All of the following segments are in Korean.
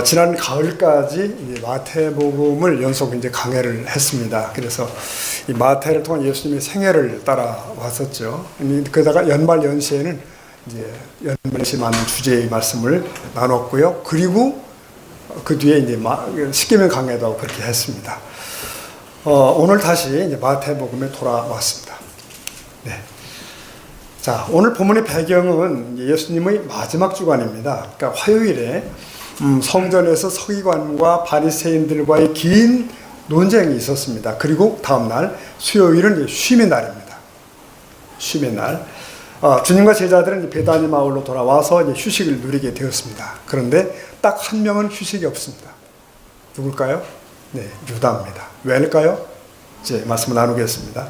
지난 가을까지 마태복음을 연속 이제 강해를 했습니다. 그래서 이 마태를 통한 예수님의 생애를 따라왔었죠. 그러다가 연말 연시에는 이제 연말 연시에 맞는 주제의 말씀을 나눴고요. 그리고 그 뒤에 이제 십계명 강해도 하고 그렇게 했습니다. 오늘 다시 이제 마태복음에 돌아왔습니다. 네. 자, 오늘 본문의 배경은 예수님의 마지막 주간입니다. 그러니까 화요일에 성전에서 서기관과 바리새인들과의 긴 논쟁이 있었습니다. 그리고 다음 날 수요일은 이제 쉼의 날입니다. 쉼의 날. 주님과 제자들은 이제 베다니 마을로 돌아와서 이제 휴식을 누리게 되었습니다. 그런데 딱 한 명은 휴식이 없습니다. 누굴까요? 네, 유다입니다. 왜일까요? 이제 말씀을 나누겠습니다.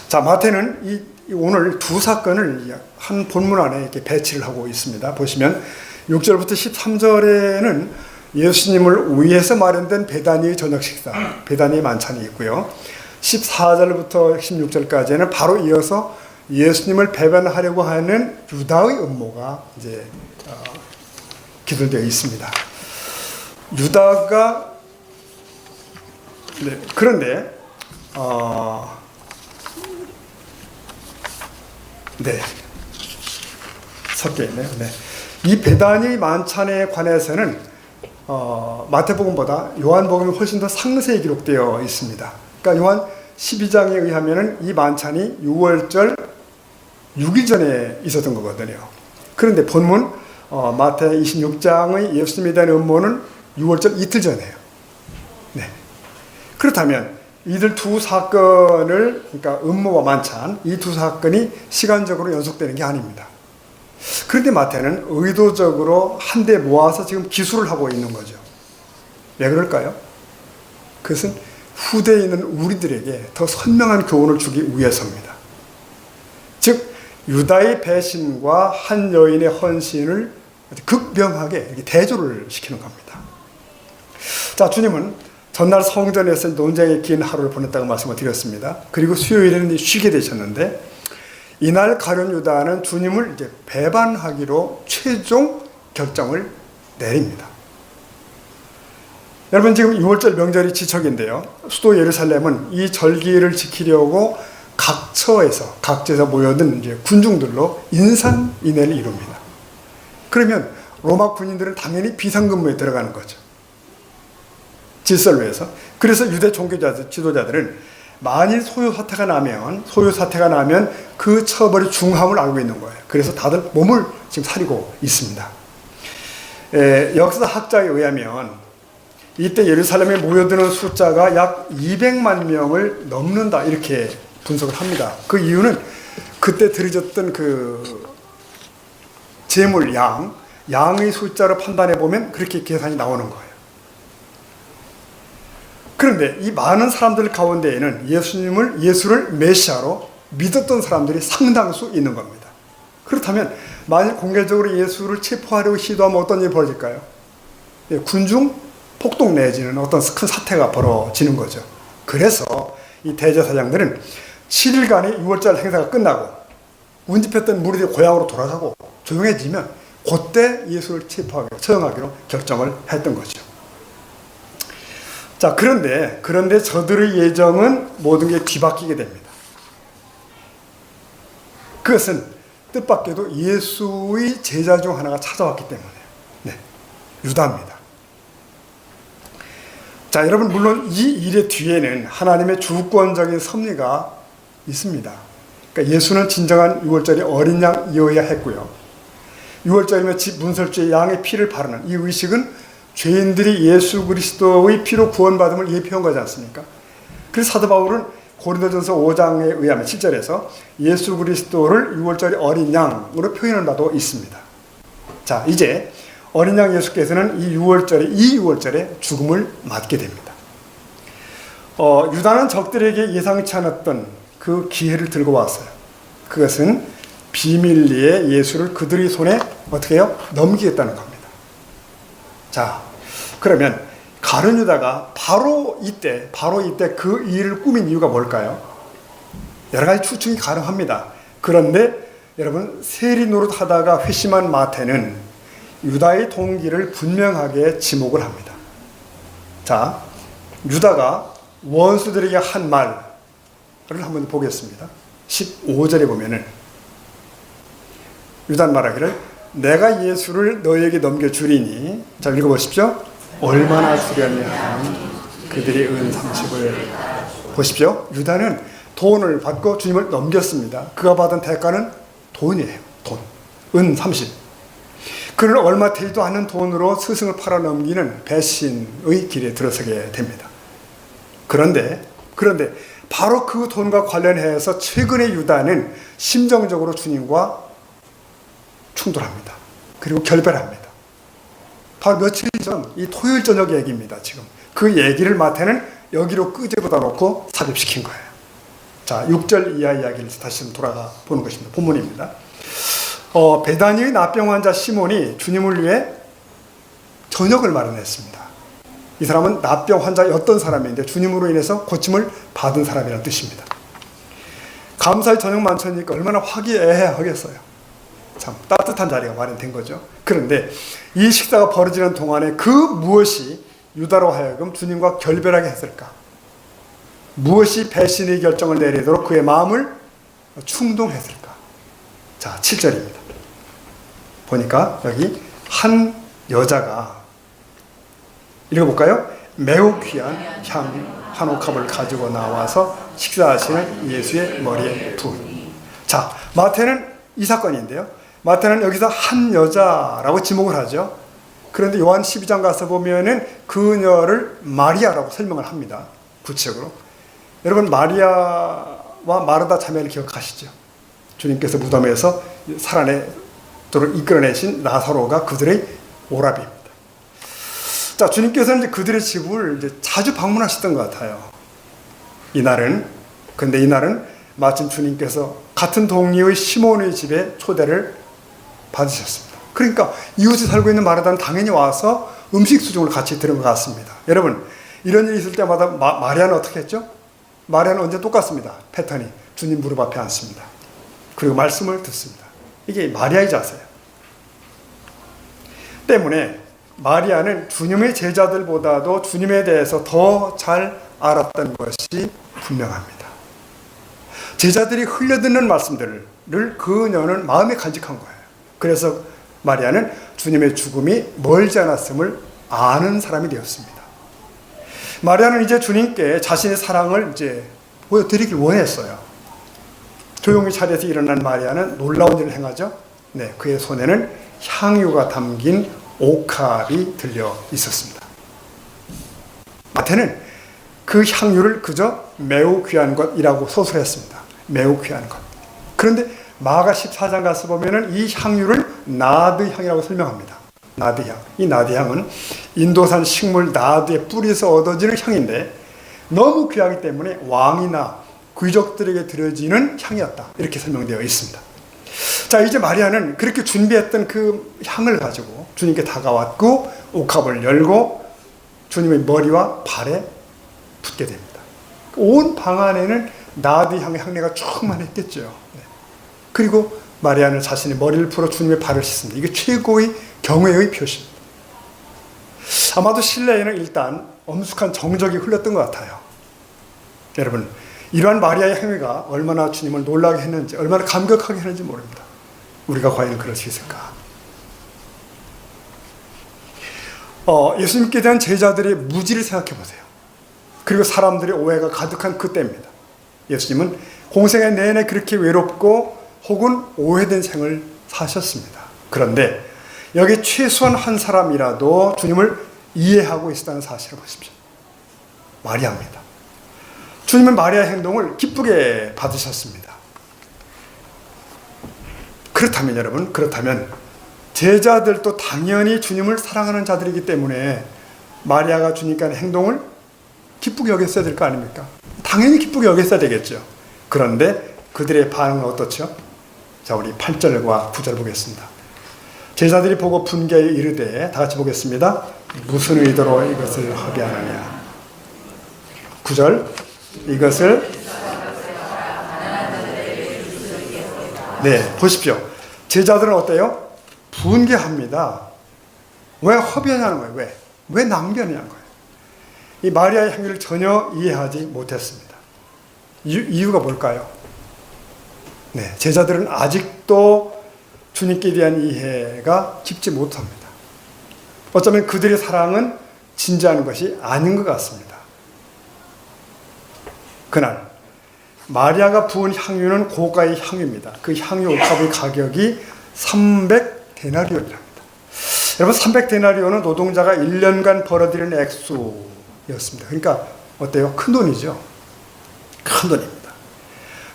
자, 마태는 오늘 두 사건을 한 본문 안에 이렇게 배치를 하고 있습니다. 보시면 6절부터 13절에는 예수님을 위해서 마련된 베다니의 저녁 식사, 베다니의 만찬이 있고요. 14절부터 16절까지는 바로 이어서 예수님을 배반하려고 하는 유다의 음모가 이제 기술되어 있습니다. 유다가 그런데 섞여 있네요. 네. 이 베다니 만찬에 관해서는 마태복음보다 요한복음이 훨씬 더 상세히 기록되어 있습니다. 그러니까 요한 12장에 의하면은 이 만찬이 6월절 6일 전에 있었던 거거든요. 그런데 본문 마태 26장의 예수님에 대한 음모는 6월절 이틀 전이에요. 네. 그렇다면 이들 두 사건을, 그러니까 음모와 만찬, 이 두 사건이 시간적으로 연속되는 게 아닙니다. 그런데 마태는 의도적으로 한데 모아서 지금 기술을 하고 있는 거죠. 왜 그럴까요? 그것은 후대에 있는 우리들에게 더 선명한 교훈을 주기 위해서입니다. 즉 유다의 배신과 한 여인의 헌신을 극명하게 대조를 시키는 겁니다. 자, 주님은 전날 성전에서 논쟁의 긴 하루를 보냈다고 말씀을 드렸습니다. 그리고 수요일에는 쉬게 되셨는데 이날 가룟 유다는 주님을 이제 배반하기로 최종 결정을 내립니다. 여러분, 지금 6월절 명절이 지척인데요. 수도 예루살렘은 이 절기를 지키려고 각처에서 모여든 이제 군중들로 인산인해를 이룹니다. 그러면 로마 군인들은 당연히 비상근무에 들어가는 거죠. 질서를 위해서. 그래서 유대 종교자 지도자들은 만일 소요 사태가 나면 그 처벌이 중함을 알고 있는 거예요. 그래서 다들 몸을 지금 사리고 있습니다. 역사학자에 의하면 이때 예루살렘에 모여드는 숫자가 약 200만 명을 넘는다, 이렇게 분석을 합니다. 그 이유는 그때 들여졌던 그 제물 양의 숫자로 판단해 보면 그렇게 계산이 나오는 거예요. 그런데 이 많은 사람들 가운데에는 예수를 메시아로 믿었던 사람들이 상당수 있는 겁니다. 그렇다면 만일 공개적으로 예수를 체포하려고 시도하면 어떤 일이 벌어질까요? 군중 폭동 내지는 어떤 큰 사태가 벌어지는 거죠. 그래서 이 대제사장들은 7일간의 6월절 행사가 끝나고 운집했던 무리들이 고향으로 돌아가고 조용해지면 그때 예수를 체포하기로, 처형하기로 결정을 했던 거죠. 자, 그런데 저들의 예정은 모든 게 뒤바뀌게 됩니다. 그것은 뜻밖에도 예수의 제자 중 하나가 찾아왔기 때문에, 네, 유다입니다. 자, 여러분, 물론 이 일의 뒤에는 하나님의 주권적인 섭리가 있습니다. 그러니까 예수는 진정한 6월절이 어린 양이어야 했고요. 6월절이면 집 문설주에 양의 피를 바르는 이 의식은 죄인들이 예수 그리스도의 피로 구원받음을 예표한 거지 않습니까? 그래서 사도 바울은 고린도전서 5장에 의하면 7절에서 예수 그리스도를 6월절의 어린 양으로 표현한 바도 있습니다. 자, 이제 어린 양 예수께서는 이 6월절에 죽음을 맞게 됩니다. 유다는 적들에게 예상치 않았던 그 기회를 들고 왔어요. 그것은 비밀리에 예수를 그들의 손에 어떻게 해요? 넘기겠다는 겁니다. 자, 그러면 가룟 유다가 바로 이때 그 일을 꾸민 이유가 뭘까요? 여러 가지 추측이 가능합니다. 그런데 여러분, 세리 노릇 하다가 회심한 마태는 유다의 동기를 분명하게 지목을 합니다. 자, 유다가 원수들에게 한 말을 한번 보겠습니다. 15절에 보면은 유다는 말하기를 내가 예수를 너에게 넘겨주리니, 자 읽어보십시오. 얼마나 주려니 하는 그들이 은 30을. 보십시오. 유다는 돈을 받고 주님을 넘겼습니다. 그가 받은 대가는 돈이에요. 돈. 은 30. 그를 얼마 되지도 않는 돈으로 스승을 팔아 넘기는 배신의 길에 들어서게 됩니다. 그런데 바로 그 돈과 관련해서 최근에 유다는 심정적으로 주님과 충돌합니다. 그리고 결별합니다. 바로 며칠 전 이 토요일 저녁 얘기입니다. 지금 그 얘기를 마태는 여기로 끄집어다 놓고 삽입시킨 거예요. 자, 6절 이하 이야기를 다시 돌아가 보는 것입니다. 본문입니다. 베다니의 나병 환자 시몬이 주님을 위해 저녁을 마련했습니다. 이 사람은 나병 환자였던 사람인데 주님으로 인해서 고침을 받은 사람이라는 뜻입니다. 감사의 저녁 만찬이니까 얼마나 화기애애하겠어요. 참 따뜻한 자리가 마련된 거죠. 그런데 이 식사가 벌어지는 동안에 그 무엇이 유다로 하여금 주님과 결별하게 했을까? 무엇이 배신의 결정을 내리도록 그의 마음을 충동했을까? 자, 7절입니다. 보니까 여기 한 여자가, 읽어볼까요? 매우 귀한 향 한 옥합을 가지고 나와서 식사하시는 예수의 머리에 부은. 자, 마태는 이 사건인데요. 마태는 여기서 한 여자라고 지목을 하죠. 그런데 요한 12장 가서 보면은 그녀를 마리아라고 설명을 합니다. 구체적으로. 여러분, 마리아와 마르다 자매를 기억하시죠? 주님께서 무덤에서 살아내도록 이끌어내신 나사로가 그들의 오라비입니다. 자, 주님께서는 이제 그들의 집을 이제 자주 방문하셨던 것 같아요. 근데 이날은 마침 주님께서 같은 동리의 시몬의 집에 초대를 받으셨습니다. 그러니까 이웃에 살고 있는 마르다는 당연히 와서 음식 수중을 같이 들은 것 같습니다. 여러분, 이런 일이 있을 때마다 마리아는 어떻게 했죠? 마리아는 언제 똑같습니다. 패턴이 주님 무릎 앞에 앉습니다. 그리고 말씀을 듣습니다. 이게 마리아의 자세예요. 때문에 마리아는 주님의 제자들보다도 주님에 대해서 더 잘 알았던 것이 분명합니다. 제자들이 흘려듣는 말씀들을 그녀는 마음에 간직한 거예요. 그래서 마리아는 주님의 죽음이 멀지 않았음을 아는 사람이 되었습니다. 마리아는 이제 주님께 자신의 사랑을 이제 보여드리길 원했어요. 조용히 차려서 일어난 마리아는 놀라운 일을 행하죠. 네, 그의 손에는 향유가 담긴 옥합이 들려 있었습니다. 마태는 그 향유를 그저 매우 귀한 것이라고 소설했습니다. 매우 귀한 것. 그런데 마가 14장 가서 보면은 이 향유를 나드 향이라고 설명합니다. 나드 향. 이 나드 향은 인도산 식물 나드의 뿌리에서 얻어지는 향인데 너무 귀하기 때문에 왕이나 귀족들에게 드려지는 향이었다. 이렇게 설명되어 있습니다. 자, 이제 마리아는 그렇게 준비했던 그 향을 가지고 주님께 다가왔고 옥합을 열고 주님의 머리와 발에 붓게 됩니다. 온 방 안에는 나드 향의 향내가 충만했겠죠. 네. 그리고 마리아는 자신의 머리를 풀어 주님의 발을 씻습니다. 이게 최고의 경외의 표시입니다. 아마도 실내에는 일단 엄숙한 정적이 흘렀던 것 같아요. 여러분, 이러한 마리아의 행위가 얼마나 주님을 놀라게 했는지, 얼마나 감격하게 했는지 모릅니다. 우리가 과연 그럴 수 있을까? 예수님께 대한 제자들의 무지를 생각해 보세요. 그리고 사람들의 오해가 가득한 그때입니다. 예수님은 공생애 내내 그렇게 외롭고 혹은 오해된 생을 사셨습니다. 그런데 여기 최소한 한 사람이라도 주님을 이해하고 있었다는 사실을 보십시오. 마리아입니다. 주님은 마리아의 행동을 기쁘게 받으셨습니다. 그렇다면 여러분, 제자들도 당연히 주님을 사랑하는 자들이기 때문에 마리아가 주님께 하는 행동을 기쁘게 여겼어야 될 거 아닙니까? 당연히 기쁘게 여겼어야 되겠죠. 그런데 그들의 반응은 어떻죠? 자, 우리 8절과 9절 보겠습니다. 제자들이 보고 분개에 이르되, 다 같이 보겠습니다. 무슨 의도로 이것을 하게 하느냐. 9절, 이것을, 네, 보십시오. 제자들은 어때요? 분개합니다. 왜 허비하냐는 거예요. 왜 낭비하냐는 거예요. 이 마리아의 행위를 전혀 이해하지 못했습니다. 이유가 뭘까요? 네, 제자들은 아직도 주님께 대한 이해가 깊지 못합니다. 어쩌면 그들의 사랑은 진지한 것이 아닌 것 같습니다. 그날 마리아가 부은 향유는 고가의 향유입니다. 그 향유 옥합의 가격이 300데나리온이랍니다. 여러분, 300데나리온은 노동자가 1년간 벌어들이는 액수였습니다. 그러니까 어때요? 큰 돈이죠. 큰 돈입니다.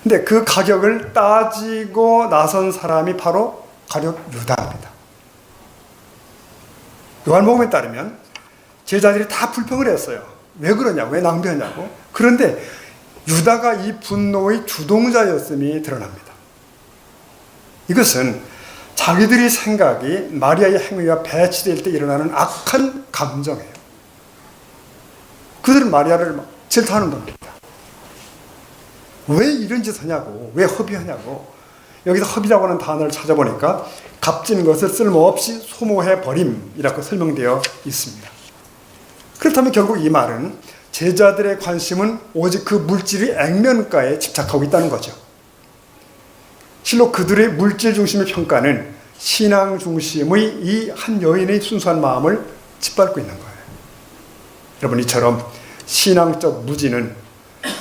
근데 그 가격을 따지고 나선 사람이 바로 가룟 유다입니다. 요한복음에 따르면 제자들이 다 불평을 했어요. 왜 그러냐고, 왜 낭비하냐고. 그런데 유다가 이 분노의 주동자였음이 드러납니다. 이것은 자기들의 생각이 마리아의 행위와 배치될 때 일어나는 악한 감정이에요. 그들은 마리아를 막 질타하는 겁니다. 왜 이런 짓 하냐고, 왜 허비하냐고. 여기서 허비라고 하는 단어를 찾아보니까 값진 것을 쓸모없이 소모해 버림이라고 설명되어 있습니다. 그렇다면 결국 이 말은 제자들의 관심은 오직 그 물질의 액면가에 집착하고 있다는 거죠. 실로 그들의 물질 중심의 평가는 신앙 중심의 이 한 여인의 순수한 마음을 짓밟고 있는 거예요. 여러분, 이처럼 신앙적 무지는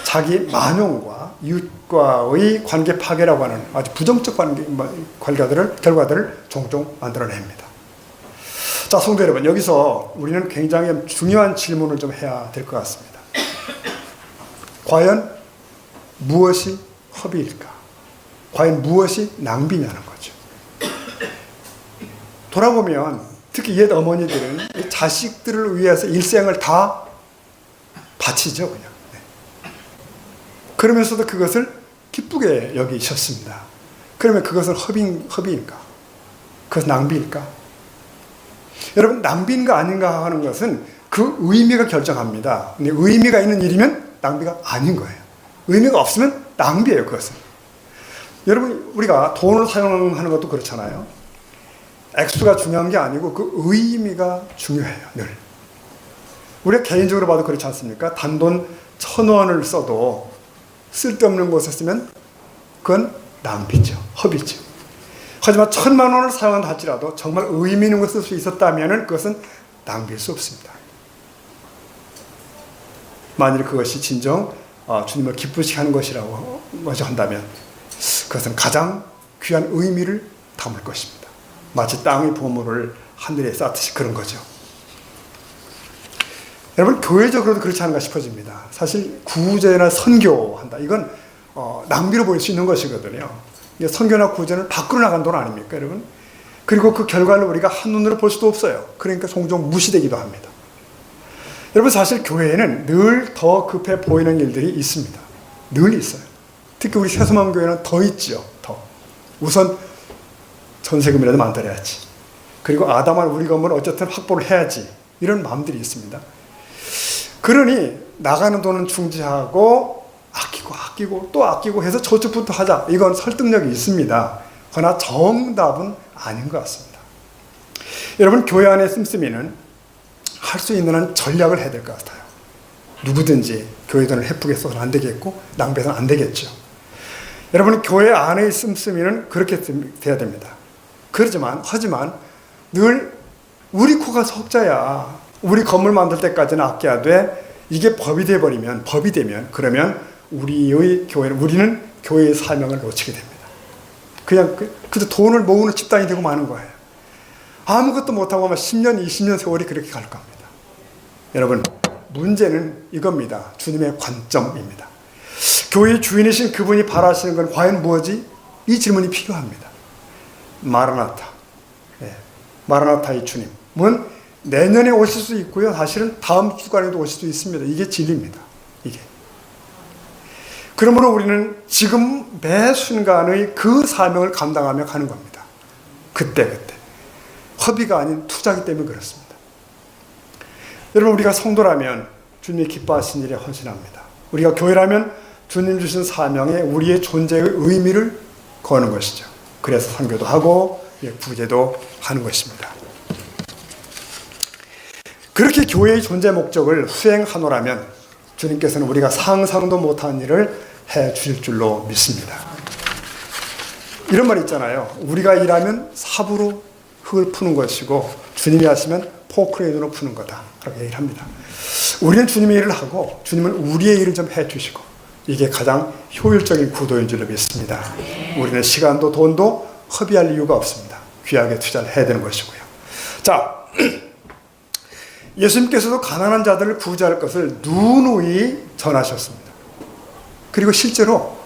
자기 만용과 이웃과의 관계 파괴라고 하는 아주 부정적 결과들을 종종 만들어냅니다. 자, 성도 여러분, 여기서 우리는 굉장히 중요한 질문을 좀 해야 될 것 같습니다. 과연 무엇이 허비일까? 과연 무엇이 낭비냐는 거죠. 돌아보면 특히 옛 어머니들은 자식들을 위해서 일생을 다 바치죠, 그냥. 그러면서도 그것을 기쁘게 여기셨습니다. 그러면 그것은 허비일까? 그것은 낭비일까? 여러분, 낭비인가 아닌가 하는 것은 그 의미가 결정합니다. 근데 의미가 있는 일이면 낭비가 아닌 거예요. 의미가 없으면 낭비예요, 그것은. 여러분, 우리가 돈을 사용하는 것도 그렇잖아요. 액수가 중요한 게 아니고 그 의미가 중요해요, 늘. 우리가 개인적으로 봐도 그렇지 않습니까? 단돈 1,000원을 써도 쓸데없는 곳에 쓰면 그건 낭비죠, 허비죠. 하지만 1,000만 원을 사용한다 할지라도 정말 의미 있는 것을 쓸 수 있었다면 그것은 낭비일 수 없습니다. 만일 그것이 진정 주님을 기쁘시게 하는 것이라고 한다면 그것은 가장 귀한 의미를 담을 것입니다. 마치 땅의 보물을 하늘에 쌓듯이 그런 거죠. 여러분, 교회적으로도 그렇지 않은가 싶어집니다. 사실 구제나 선교한다, 이건 낭비로 보일 수 있는 것이거든요. 선교나 구제는 밖으로 나간 돈 아닙니까, 여러분? 그리고 그 결과를 우리가 한눈으로 볼 수도 없어요. 그러니까 종종 무시되기도 합니다. 여러분, 사실 교회에는 늘 더 급해 보이는 일들이 있습니다. 늘 있어요. 특히 우리 새소망 교회는 더 있죠. 더. 우선 전세금이라도 만들어야지. 그리고 아담한 우리 건물은 어쨌든 확보를 해야지. 이런 마음들이 있습니다. 그러니 나가는 돈은 중지하고 아끼고 또 아끼고 해서 저축부터 하자. 이건 설득력이 있습니다. 그러나 정답은 아닌 것 같습니다. 여러분, 교회 안의 씀씀이는 할 수 있는 한 전략을 해야 될 것 같아요. 누구든지 교회 돈을 헤프게 써서는 안 되겠고 낭비해서는 안 되겠죠. 여러분, 교회 안의 씀씀이는 그렇게 돼야 됩니다. 하지만 늘 우리 코가 석자야. 우리 건물 만들 때까지는 아껴야 돼. 이게 법이 되면 그러면 우리는 교회의 사명을 놓치게 됩니다. 그냥 그저 돈을 모으는 집단이 되고 마는 거예요. 아무것도 못하고 아마 10년, 20년 세월이 그렇게 갈 겁니다. 여러분, 문제는 이겁니다. 주님의 관점입니다. 교회의 주인이신 그분이 바라시는 건 과연 무엇이? 이 질문이 필요합니다. 마라나타. 마라나타의 주님은 내년에 오실 수 있고요. 사실은 다음 주간에도 오실 수 있습니다. 이게 진리입니다. 이게. 그러므로 우리는 지금 매 순간의 그 사명을 감당하며 가는 겁니다. 그때. 허비가 아닌 투자기 때문에 그렇습니다. 여러분, 우리가 성도라면 주님이 기뻐하신 일에 헌신합니다. 우리가 교회라면 주님 주신 사명에 우리의 존재의 의미를 거는 것이죠. 그래서 선교도 하고 구제도 하는 것입니다. 그렇게 교회의 존재 목적을 수행하노라면 주님께서는 우리가 상상도 못한 일을 해 주실 줄로 믿습니다. 이런 말 있잖아요. 우리가 일하면 삽으로 흙을 푸는 것이고 주님이 하시면 포크레인으로 푸는 거다. 그렇게 얘기를 합니다. 우리는 주님의 일을 하고 주님은 우리의 일을 좀 해주시고 이게 가장 효율적인 구도인 줄로 믿습니다. 우리는 시간도 돈도 허비할 이유가 없습니다. 귀하게 투자를 해야 되는 것이고요. 자, 예수님께서도 가난한 자들을 구제할 것을 누누이 전하셨습니다. 그리고 실제로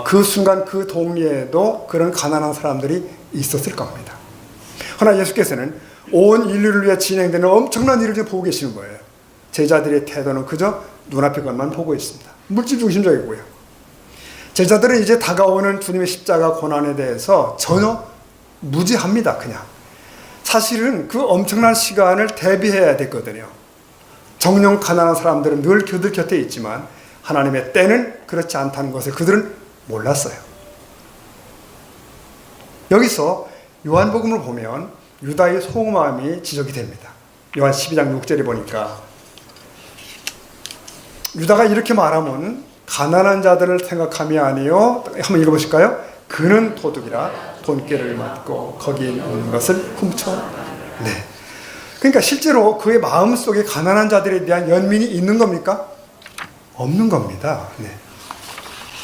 그 순간 그 동리에도 그런 가난한 사람들이 있었을 겁니다. 그러나 예수께서는 온 인류를 위해 진행되는 엄청난 일을 보고 계시는 거예요. 제자들의 태도는 그저 눈앞의 것만 보고 있습니다. 물질 중심적이고요. 제자들은 이제 다가오는 주님의 십자가 고난에 대해서 전혀 무지합니다. 그냥. 사실은 그 엄청난 시간을 대비해야 됐거든요. 정령 가난한 사람들은 늘 그들 곁에 있지만 하나님의 때는 그렇지 않다는 것을 그들은 몰랐어요. 여기서 요한복음을 보면 유다의 속마음이 지적이 됩니다. 요한 12장 6절에 보니까 유다가 이렇게 말하면 가난한 자들을 생각함이 아니요. 한번 읽어보실까요? 그는 도둑이라 돈깨를 맞고 거기 있는 것을 훔쳐. 네. 그러니까 실제로 그의 마음속에 가난한 자들에 대한 연민이 있는 겁니까? 없는 겁니다. 네.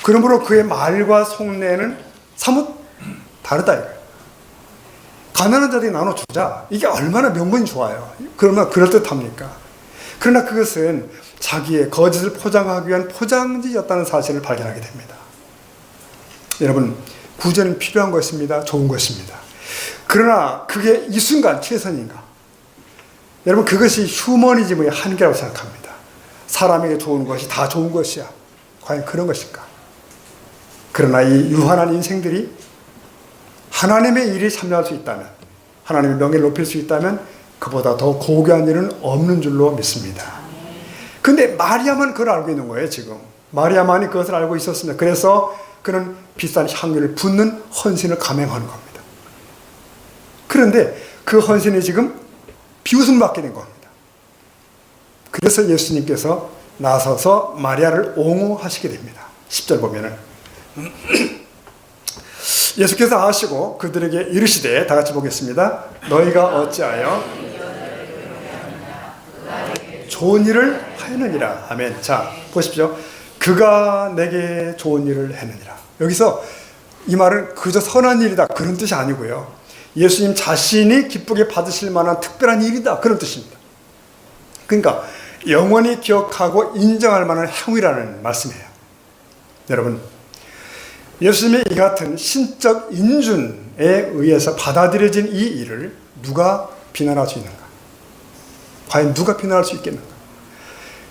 그러므로 그의 말과 속내는 사뭇 다르다 이거예요. 가난한 자들이 나눠주자. 이게 얼마나 명분이 좋아요. 그러면 그럴듯합니까? 그러나 그것은 자기의 거짓을 포장하기 위한 포장지였다는 사실을 발견하게 됩니다. 여러분, 구제는 필요한 것입니다. 좋은 것입니다. 그러나 그게 이 순간 최선인가? 여러분, 그것이 휴머니즘의 한계라고 생각합니다. 사람에게 좋은 것이 다 좋은 것이야. 과연 그런 것일까? 그러나 이 유한한 인생들이 하나님의 일에 참여할 수 있다면, 하나님의 명예를 높일 수 있다면 그보다 더 고귀한 일은 없는 줄로 믿습니다. 근데 마리아만 그걸 알고 있는 거예요. 지금 마리아만이 그것을 알고 있었습니다. 그래서 그는 비싼 향유를 붓는 헌신을 감행하는 겁니다. 그런데 그 헌신이 지금 비웃음 받게 된 겁니다. 그래서 예수님께서 나서서 마리아를 옹호하시게 됩니다. 10절 보면은 예수께서 아시고 그들에게 이르시되, 다 같이 보겠습니다. 너희가 어찌하여 좋은 일을 하느니라. 아멘. 자, 보십시오. 그가 내게 좋은 일을 했느니라. 여기서 이 말은 그저 선한 일이다 그런 뜻이 아니고요. 예수님 자신이 기쁘게 받으실 만한 특별한 일이다 그런 뜻입니다. 그러니까 영원히 기억하고 인정할 만한 행위라는 말씀이에요. 여러분, 예수님의 이 같은 신적 인준에 의해서 받아들여진 이 일을 누가 비난할 수 있는가? 과연 누가 비난할 수 있겠는가?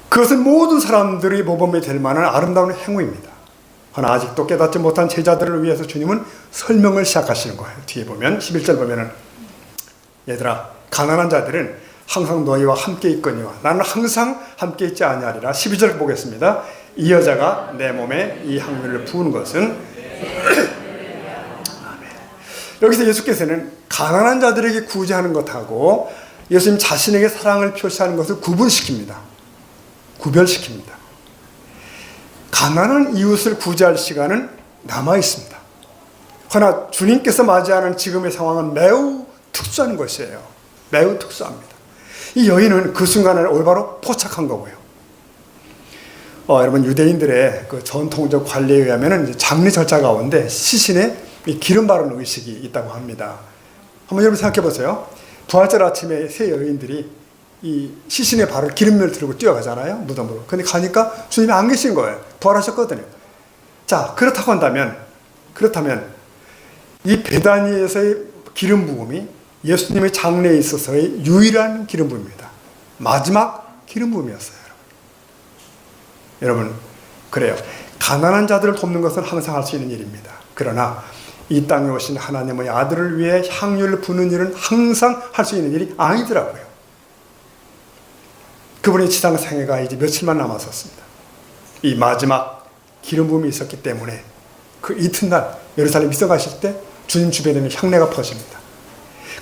그것은 모든 사람들이 모범이 될 만한 아름다운 행위입니다. 그러나 아직도 깨닫지 못한 제자들을 위해서 주님은 설명을 시작하시는 거예요. 뒤에 보면 11절 보면은 얘들아, 가난한 자들은 항상 너희와 함께 있거니와 나는 항상 함께 있지 아니하리라. 12절 보겠습니다. 이 여자가 내 몸에 이 향유를 부은 것은 여기서 예수께서는 가난한 자들에게 구제하는 것하고 예수님 자신에게 사랑을 표시하는 것을 구분시킵니다. 구별시킵니다. 가난한 이웃을 구제할 시간은 남아 있습니다. 그러나 주님께서 맞이하는 지금의 상황은 매우 특수한 것이에요. 매우 특수합니다. 이 여인은 그 순간을 올바로 포착한 거고요. 여러분, 유대인들의 그 전통적 관리에 의하면 장례 절차 가운데 시신에 이 기름 바르는 의식이 있다고 합니다. 한번 여러분 생각해 보세요. 부활절 아침에 세 여인들이 이 시신에 바를 기름을 들고 뛰어가잖아요. 무덤으로. 근데 가니까 주님이 안 계신 거예요. 부활하셨거든요. 자, 그렇다면 이 베다니에서의 기름 부음이 예수님의 장례에 있어서의 유일한 기름 부음입니다. 마지막 기름 부음이었어요. 여러분, 그래요. 가난한 자들을 돕는 것은 항상 할 수 있는 일입니다. 그러나 이 땅에 오신 하나님의 아들을 위해 향유를 부는 일은 항상 할 수 있는 일이 아니더라고요. 그분의 지상 생애가 이제 며칠만 남았었습니다. 이 마지막 기름 부음이 있었기 때문에 그 이튿날 예루살렘 이서가실 때 주님 주변에는 향내가 퍼집니다.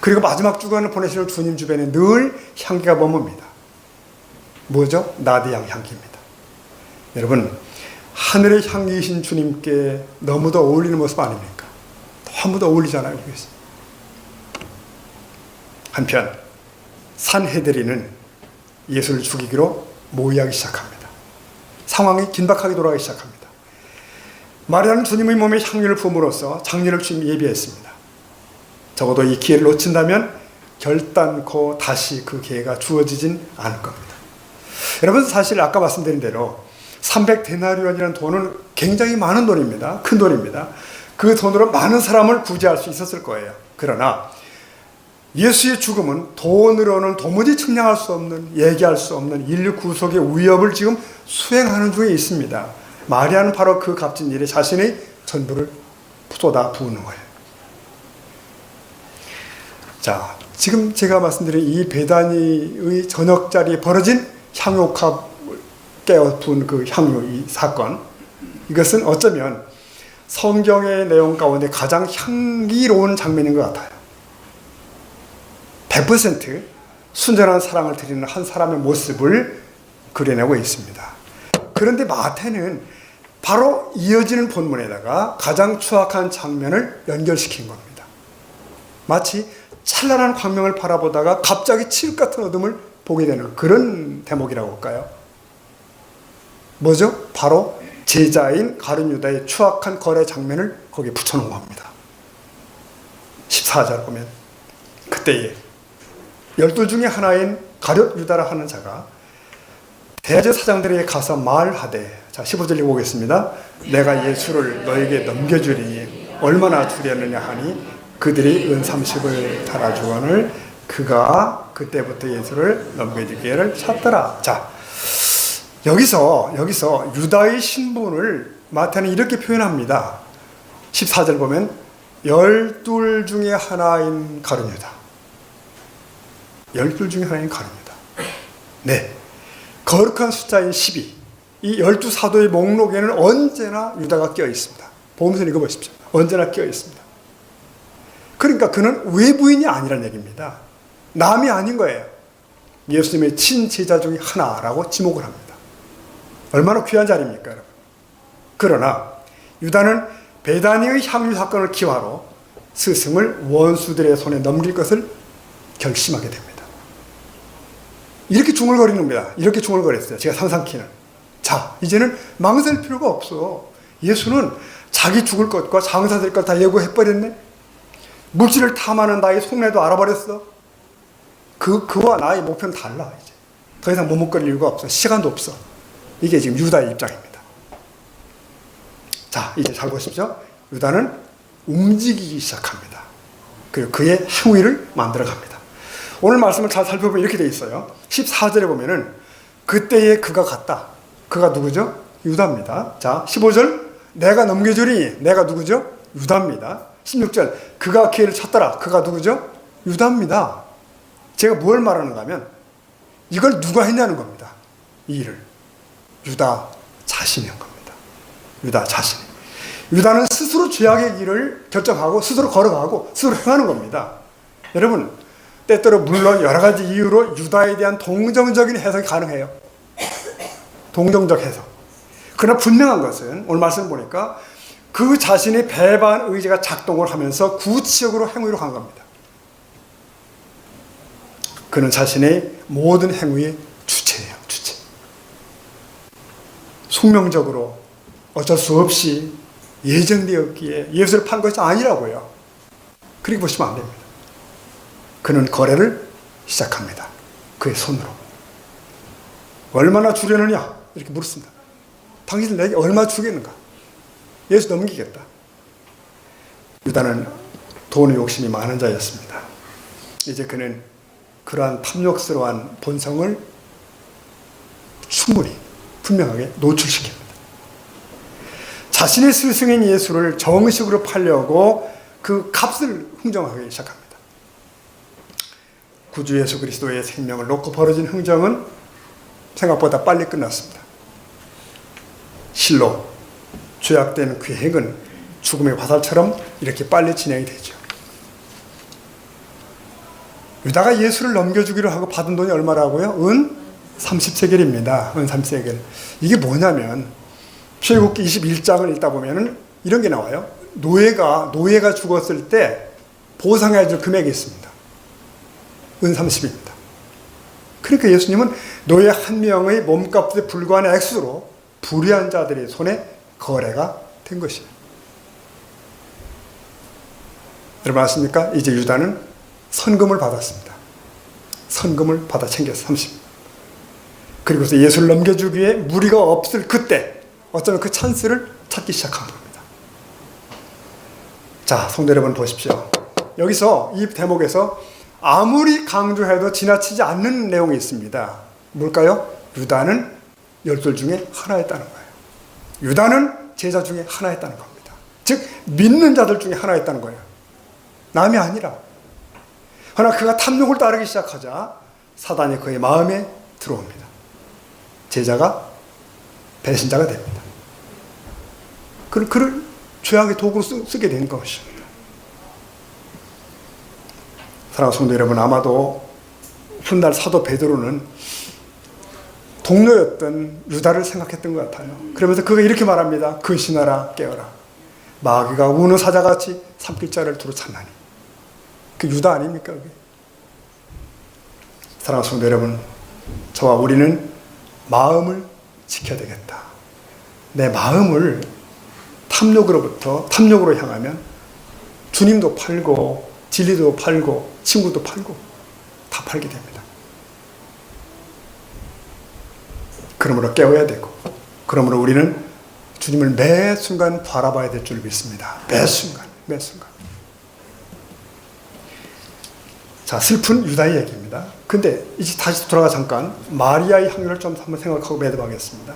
그리고 마지막 주간을 보내시는 주님 주변에 늘 향기가 머뭅니다. 뭐죠? 나디양 향기입니다. 여러분, 하늘의 향기이신 주님께 너무도 어울리는 모습 아닙니까? 너무도 어울리잖아요. 한편 산헤드린은 예수를 죽이기로 모의하기 시작합니다. 상황이 긴박하게 돌아가기 시작합니다. 마리아는 주님의 몸에 향유를 부음으로써 장례를 주님 예비했습니다. 적어도 이 기회를 놓친다면 결단코 다시 그 기회가 주어지진 않을 겁니다. 여러분, 사실 아까 말씀드린 대로 300데나리온이라는 돈은 굉장히 많은 돈입니다. 큰 돈입니다. 그 돈으로 많은 사람을 구제할 수 있었을 거예요. 그러나 예수의 죽음은 돈으로는 도무지 측량할 수 없는, 얘기할 수 없는 인류 구속의 위협을 지금 수행하는 중에 있습니다. 마리아는 바로 그 값진 일에 자신의 전부를 쏟아 부으는 거예요. 자, 지금 제가 말씀드린 이 베다니의 저녁 자리에 벌어진 향유값 깨어부은 그 향유 이 사건, 이것은 어쩌면 성경의 내용 가운데 가장 향기로운 장면인 것 같아요. 100% 순전한 사랑을 드리는 한 사람의 모습을 그려내고 있습니다. 그런데 마태는 바로 이어지는 본문에다가 가장 추악한 장면을 연결시킨 겁니다. 마치 찬란한 광명을 바라보다가 갑자기 칠흑 같은 어둠을 보게 되는 그런 대목이라고 할까요? 뭐죠? 바로 제자인 가룟 유다의 추악한 거래 장면을 거기에 붙여놓은 겁니다. 14절 보면 그때에 12 중에 하나인 가룟 유다라 하는 자가 대제사장들에게 가서 말하되, 자 15절 읽어보겠습니다. 내가 예수를 너에게 넘겨주리니 얼마나 주려느냐 하니 그들이 은 30을 달아주거늘 그가 그때부터 예수를 넘겨주기를 찾더라. 자, 여기서 유다의 신분을 마태는 이렇게 표현합니다. 14절 보면 12 중에 하나인 가룟 유다. 12 중에 하나인 가룟 유다. 네, 거룩한 숫자인 12. 이 12사도의 목록에는 언제나 유다가 끼어 있습니다. 보면서 읽어보십시오. 언제나 끼어 있습니다. 그러니까 그는 외부인이 아니라는 얘기입니다. 남이 아닌 거예요. 예수님의 친제자 중에 하나라고 지목을 합니다. 얼마나 귀한 자리입니까, 여러분? 그러나 유다는 베다니의 향유 사건을 기화로 스승을 원수들의 손에 넘길 것을 결심하게 됩니다. 이렇게 중얼거리는 겁니다. 이렇게 중얼거렸어요. 제가 상상키는. 자, 이제는 망설 필요가 없어. 예수는 자기 죽을 것과 장사될 것 다 예고해버렸네. 물질을 탐하는 나의 속내도 알아버렸어. 그와 나의 목표는 달라. 이제 더 이상 머뭇거릴 이유가 없어. 시간도 없어. 이게 지금 유다의 입장입니다. 자, 이제 잘 보십시오. 유다는 움직이기 시작합니다. 그리고 그의 행위를 만들어갑니다. 오늘 말씀을 잘 살펴보면 이렇게 되어 있어요. 14절에 보면은 그때에 그가 갔다. 그가 누구죠? 유다입니다. 자, 15절 내가 넘겨주리니 내가 누구죠? 유다입니다. 16절 그가 기회를 찾더라. 그가 누구죠? 유다입니다. 제가 뭘 말하는가 하면 이걸 누가 했냐는 겁니다. 이 일을 유다 자신이 한 겁니다. 유다 자신이. 유다는 스스로 죄악의 길을 결정하고 스스로 걸어가고 스스로 행하는 겁니다. 여러분, 때때로 물론 여러 가지 이유로 유다에 대한 동정적인 해석이 가능해요. 동정적 해석. 그러나 분명한 것은 오늘 말씀 보니까 그 자신의 배반 의지가 작동을 하면서 구체적으로 행위로 간 겁니다. 그는 자신의 모든 행위의 주체예요. 주체. 숙명적으로 어쩔 수 없이 예정되었기에 예수를 판 것이 아니라고요. 그렇게 보시면 안 됩니다. 그는 거래를 시작합니다. 그의 손으로. 얼마나 주려느냐? 이렇게 물었습니다. 당신 내게 얼마 주겠는가? 예수 넘기겠다. 유다는 돈의 욕심이 많은 자였습니다. 이제 그는 그러한 탐욕스러운 본성을 충분히 분명하게 노출시킵니다. 자신의 스승인 예수를 정식으로 팔려고 그 값을 흥정하기 시작합니다. 구주 예수 그리스도의 생명을 놓고 벌어진 흥정은 생각보다 빨리 끝났습니다. 실로 죄악된 그 행은 죽음의 화살처럼 이렇게 빨리 진행이 되죠. 유다가 예수를 넘겨주기로 하고 받은 돈이 얼마라고요? 은 30세겔입니다. 은 30세겔. 이게 뭐냐면 출애굽기 21장을 읽다 보면은 이런 게 나와요. 노예가 죽었을 때 보상해 줄 금액이 있습니다. 은 30입니다. 그러니까 예수님은 노예 한 명의 몸값에 불과한 액수로 불의한 자들의 손에 거래가 된 것이에요. 여러분 아십니까? 이제 유다는 선금을 받았습니다. 선금을 받아 챙겼어요. 30. 그리고서 예수를 넘겨주기에 무리가 없을 그때 어쩌면 그 찬스를 찾기 시작한 겁니다. 자, 성도 여러분 보십시오. 여기서 이 대목에서 아무리 강조해도 지나치지 않는 내용이 있습니다. 뭘까요? 유다는 열둘 중에 하나였다는 거예요. 유다는 제자 중에 하나였다는 겁니다. 즉 믿는 자들 중에 하나였다는 거예요. 남이 아니라. 그러나 그가 탐욕을 따르기 시작하자 사단이 그의 마음에 들어옵니다. 제자가 배신자가 됩니다. 그를 죄악의 도구로 쓰게 된 것입니다. 사랑하는 성도 여러분, 아마도 훗날 사도 베드로는 동료였던 유다를 생각했던 것 같아요. 그러면서 그가 이렇게 말합니다. 근신하라 깨어라. 마귀가 우는 사자같이 삼킬 자를 두루 찾나니. 그 유다 아닙니까? 그게? 사랑하는 성도 여러분, 저와 우리는 마음을 지켜야 되겠다. 내 마음을 탐욕으로 향하면 주님도 팔고 진리도 팔고 친구도 팔고 다 팔게 됩니다. 그러므로 깨워야 되고, 그러므로 우리는 주님을 매 순간 바라봐야 될 줄 믿습니다. 매 순간. 자, 슬픈 유다의 얘기입니다. 근데 이제 다시 돌아가 잠깐 마리아의 향유를 좀 한번 생각하고 매듭하겠습니다.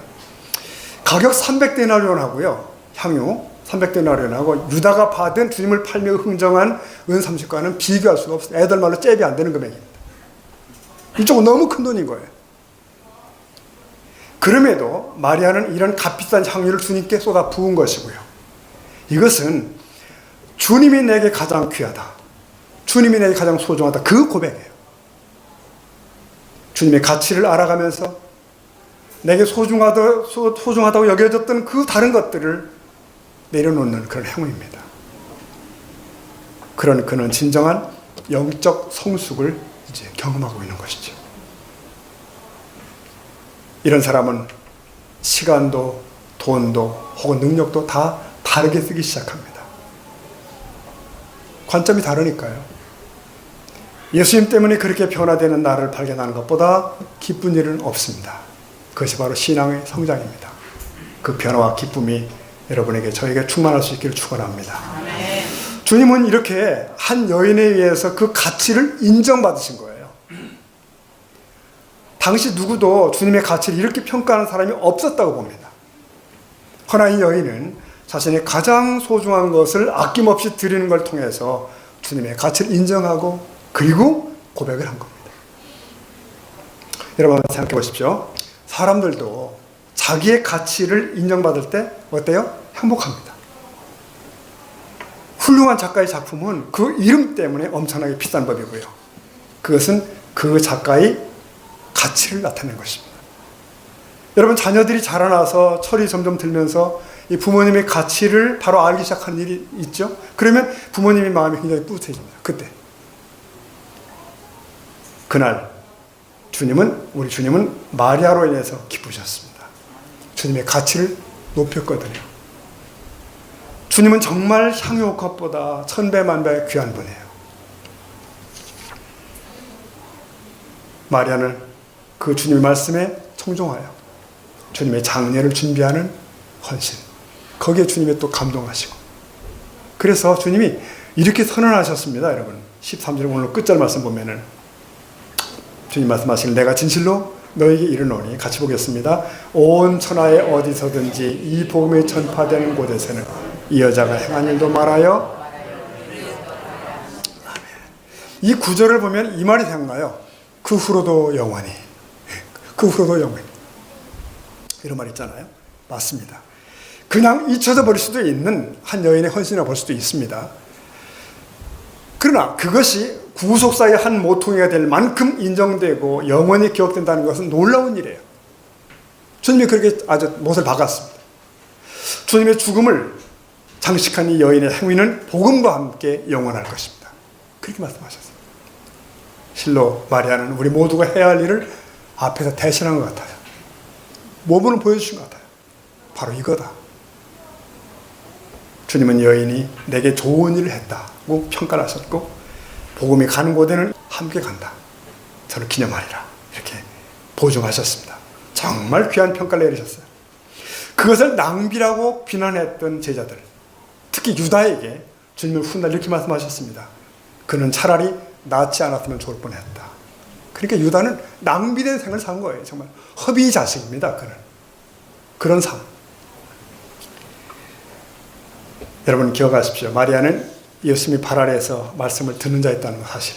가격 300데나리온하고요. 향유 300데나리온하고 유다가 받은 주님을 팔며 흥정한 은 30과는 비교할 수가 없어요. 애들 말로 잽이 안 되는 금액입니다. 이쪽은 너무 큰 돈인 거예요. 그럼에도 마리아는 이런 값비싼 향유를 주님께 쏟아 부은 것이고요. 이것은 주님이 내게 가장 귀하다. 주님이 내게 가장 소중하다. 그 고백이에요. 주님의 가치를 알아가면서 내게 소중하다고 여겨졌던 그 다른 것들을 내려놓는 그런 행위입니다. 그런 그는 진정한 영적 성숙을 이제 경험하고 있는 것이죠. 이런 사람은 시간도 돈도 혹은 능력도 다 다르게 쓰기 시작합니다. 관점이 다르니까요. 예수님 때문에 그렇게 변화되는 나를 발견하는 것보다 기쁜 일은 없습니다. 그것이 바로 신앙의 성장입니다. 그 변화와 기쁨이 여러분에게 저에게 충만할 수 있기를 축원합니다. 주님은 이렇게 한 여인에 의해서 그 가치를 인정받으신 거예요. 당시 누구도 주님의 가치를 이렇게 평가하는 사람이 없었다고 봅니다. 그러나 이 여인은 자신의 가장 소중한 것을 아낌없이 드리는 걸 통해서 주님의 가치를 인정하고 그리고 고백을 한 겁니다. 여러분 생각해 보십시오. 사람들도 자기의 가치를 인정받을 때 어때요? 행복합니다. 훌륭한 작가의 작품은 그 이름 때문에 엄청나게 비싼 법이고요. 그것은 그 작가의 가치를 나타낸 것입니다. 여러분 자녀들이 자라나서 철이 점점 들면서 이 부모님의 가치를 바로 알기 시작하는 일이 있죠. 그러면 부모님의 마음이 굉장히 뿌듯해집니다. 그때. 그날 우리 주님은 마리아로 인해서 기쁘셨습니다. 주님의 가치를 높였거든요. 주님은 정말 향유옥합보다 천배만배 귀한 분이에요. 마리아는 그 주님의 말씀에 청종하여 주님의 장례를 준비하는 헌신, 거기에 주님이 또 감동하시고, 그래서 주님이 이렇게 선언하셨습니다. 여러분 13절 오늘 끝절 말씀 보면은 주님 말씀하시길 내가 진실로 너에게 이르노니, 같이 보겠습니다. 온 천하에 어디서든지 이 복음이 전파되는 곳에서는 이 여자가 행한 일도 말하여. 아멘. 이 구절을 보면 이 말이 생각나요. 그 후로도 영원히, 그 후로도 영원히, 이런 말 있잖아요. 맞습니다. 그냥 잊혀져 버릴 수도 있는 한 여인의 헌신이라고 볼 수도 있습니다. 그러나 그것이 구속사의 한 모퉁이가 될 만큼 인정되고 영원히 기억된다는 것은 놀라운 일이에요. 주님이 그렇게 아주 못을 박았습니다. 주님의 죽음을 장식한 이 여인의 행위는 복음과 함께 영원할 것입니다. 그렇게 말씀하셨어요. 실로 마리아는 우리 모두가 해야 할 일을 앞에서 대신한 것 같아요. 몸으로 보여주신 것 같아요. 바로 이거다. 주님은 여인이 내게 좋은 일을 했다고 평가를 하셨고, 복음이 가는 곳에는 함께 간다. 저를 기념하리라. 이렇게 보증하셨습니다. 정말 귀한 평가를 내리셨어요. 그것을 낭비라고 비난했던 제자들, 특히 유다에게 주님은 훗날 이렇게 말씀하셨습니다. 그는 차라리 낳지 않았으면 좋을 뻔했다. 그러니까 유다는 낭비된 생을 산 거예요. 정말 허비 자식입니다. 그는 그런 삶. 여러분 기억하십시오. 마리아는 예수님이 발 아래에서 말씀을 듣는 자였다는 사실,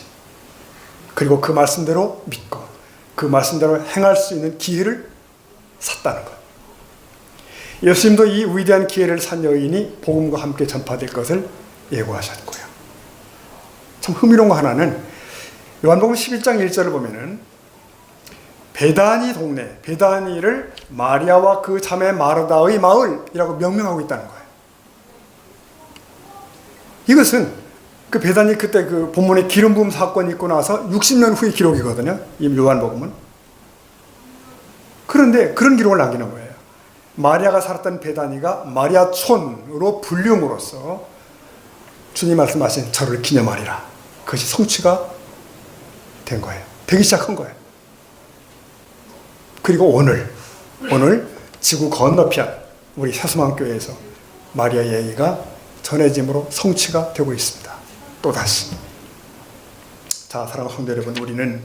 그리고 그 말씀대로 믿고 그 말씀대로 행할 수 있는 기회를 샀다는 것. 예수님도 이 위대한 기회를 산 여인이 복음과 함께 전파될 것을 예고하셨고요. 참 흥미로운 거 하나는 요한복음 11장 1절을 보면은 베다니 동네, 베다니를 마리아와 그 자매 마르다의 마을이라고 명명하고 있다는 거예요. 이것은 그 베다니 그때 그 본문에 기름 부음 사건이 있고 나서 60년 후의 기록이거든요. 이 요한복음은. 그런데 그런 기록을 남기는 거예요. 마리아가 살았던 베다니가 마리아촌으로 불림으로써 주님 말씀하신 저를 기념하리라. 그것이 성취가 된 거예요. 되기 시작한 거예요. 그리고 오늘 지구 건너편 우리 새소망교회에서 마리아 얘기가 전해짐으로 성취가 되고 있습니다. 또다시. 자, 사랑하는 성도 여러분, 우리는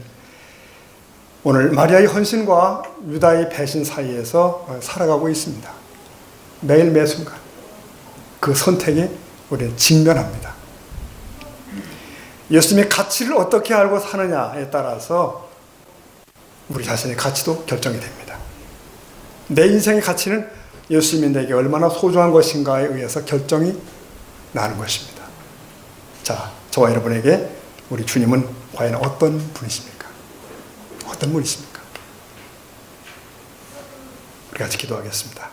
오늘 마리아의 헌신과 유다의 배신 사이에서 살아가고 있습니다. 매일 매 순간 그 선택에 우리는 직면합니다. 예수님의 가치를 어떻게 알고 사느냐에 따라서 우리 자신의 가치도 결정이 됩니다. 내 인생의 가치는 예수님이 내게 얼마나 소중한 것인가에 의해서 결정이 나는 것입니다. 자, 저와 여러분에게 우리 주님은 과연 어떤 분이십니까? 어떤 분이십니까? 우리 같이 기도하겠습니다.